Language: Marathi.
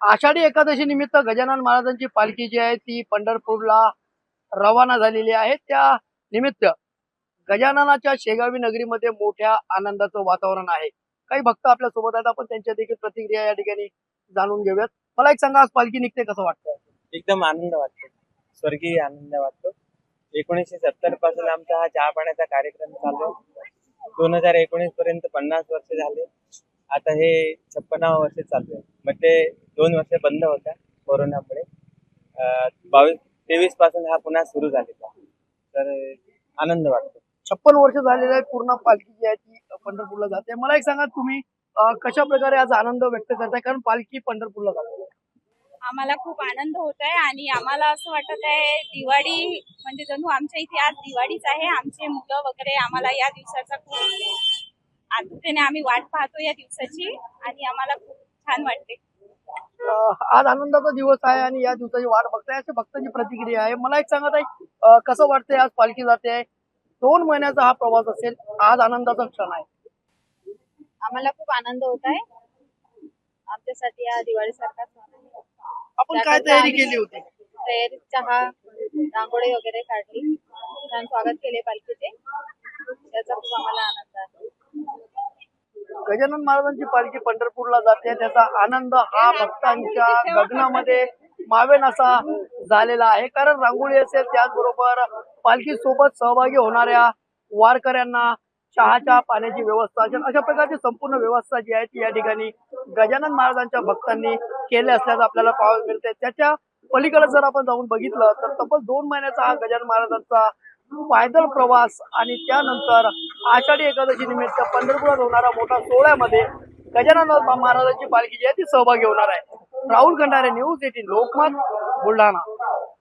आषाढी एकादशी निमित्त गजानन महाराजांची पालखी जी आहे ती पंढरपूरला रवाना झालेली आहे. त्या निमित्त गजाननाच्या शेगावी नगरीमध्ये मोठ्या आनंदाचं वातावरण आहे. काही भक्त आपल्या सोबत आहेत, आपण त्यांच्या देखील प्रतिक्रिया या ठिकाणी जाणून घेऊयात. मला एक सांगा, आज पालखी निघते, कसं वाटतंय? एकदम आनंद वाटतो, स्वर्गीय आनंद वाटतो. 1970 पासून आमचा हा चहा पाण्याचा कार्यक्रम चालू आहे. 2019 पर्यंत 50 वर्ष झाले. आता हे 56व वर्ष चालू आहे. मग ते 2 वर्ष बंद होता कोरोनामुळे. 22-23 पासून हा पुन्हा सुरू झालेला. तर आनंद वाटतो. 56 वर्ष झालेले आहे पूर्ण पालखी जी आहे ती पंढरपूरला जाते. मला एक सांगा, तुम्ही कशा प्रकारे आज आनंद व्यक्त करताय, कारण पालखी पंढरपूरला जाते? आम्हाला खूप आनंद होत आहे आणि आम्हाला असं वाटत आहे दिवाळी म्हणजे जणू आमच्या इथे आज दिवाळीच आहे. आमचे मुलं वगैरे आम्हाला या दिवसाचा खूप आतुरतेने आम्ही वाट पाहतो या दिवसाची आणि आम्हाला खूप छान वाटते. आज आनंदाचा दिवस आहे आणि या दिवसाची वाट बघताय अशी भक्तांची प्रतिक्रिया आहे. मला एक सांगा ताई, कसं वाटतंय आज पालखी जाते? 2 महिन्याचा हा प्रवास असेल, आज आनंदाचा क्षण आहे. आम्हाला खूप आनंद होत आहे. आमच्यासाठी हा दिवाळी सारखा सण आहे. आपण काय तयारी केली होती? तयारी चहा रांगोळी वगैरे काढली, छान स्वागत केले पालखीचे. त्याचा खूप आम्हाला आनंद आहे. गजानन महाराजांची पालखी पंढरपूरला जाते, त्याचा आनंद हा भक्तांच्या गगनामध्ये मावेन असा झालेला आहे. कारण रांगोळी असेल, त्याचबरोबर पालखी सोबत सहभागी होणाऱ्या वारकऱ्यांना चहाच्या पाण्याची व्यवस्था असेल, अशा प्रकारची संपूर्ण व्यवस्था जी आहे ती या ठिकाणी गजानन महाराजांच्या भक्तांनी केले असल्याचं आपल्याला पाहायला मिळते. त्याच्या पलीकडे जर आपण जाऊन बघितलं तर तब्बल 2 महिन्याचा हा गजानन महाराजांचा पायदळ प्रवास आणि त्यानंतर आषाढी एकादशी निमित्त पंढरपुरात होणारा मोठा सोहळ्यामध्ये गजानन महाराजांची पालखी जी आहे ती सहभागी होणार आहे. राहुल खंडारे, न्यूज 18 लोकमत, बुलढाणा.